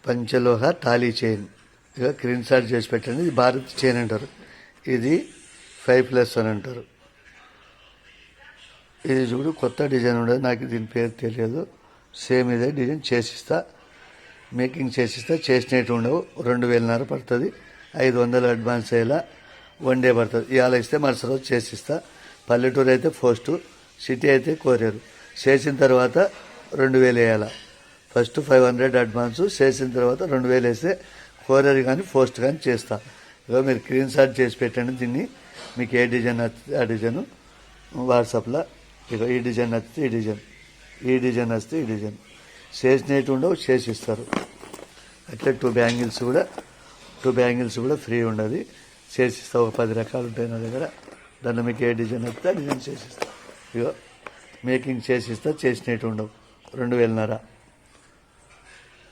పంచలోహ thali chain ఇక screen shot చేసి పెట్టండి. ఇది భారత్ చైన్ అంటారు. ఇది 5+ అని అంటారు. ఇది చూడు కొత్త డిజైన్ ఉండదు, నాకు దీని పేరు తెలియదు. సేమ్ ఇదే డిజైన్ చేసిస్తా, మేకింగ్ చేసిస్తా. చేసినట్టు ఉండవు. 2,500 పడుతుంది. 500 అడ్వాన్స్ అయ్యేలా 1 డే పడుతుంది. ఇవాళ ఇస్తే మరుసటి రోజు చేసిస్తా. పల్లెటూరు అయితే పోస్టు, సిటీ అయితే కొరియర్. చేసిన తర్వాత 2,000 వేయాలా. ఫస్ట్ 500 అడ్వాన్సు, చేసిన తర్వాత 2,000 వేస్తే కొరియర్ కానీ పోస్ట్ కానీ చేస్తా. ఇక మీరు స్క్రీన్ షాట్ చేసి పెట్టండి దీన్ని. మీకు ఏ డిజైన్ నచ్చితే ఆ డిజైన్ వాట్సాప్లో. ఇక ఈ డిజైన్ నచ్చితే ఈ డిజైన్, ఈ డిజైన్ నచ్చితే ఈ డిజైన్. చేసినట్టు ఉండవు, చేసిస్తారు. అట్లా 2 బ్యాంగిల్స్ కూడా ఫ్రీ ఉండదు. చేసిస్తా. ఒక 10 రకాలు ఉంటాయి నా దగ్గర. దాంట్లో మీకు ఏ డిజైన్ నచ్చితే ఆ డిజైన్ చేసిస్తా. ఇక మేకింగ్ చేసిస్తా. చేసినట్టు ఉండవు. 2,500.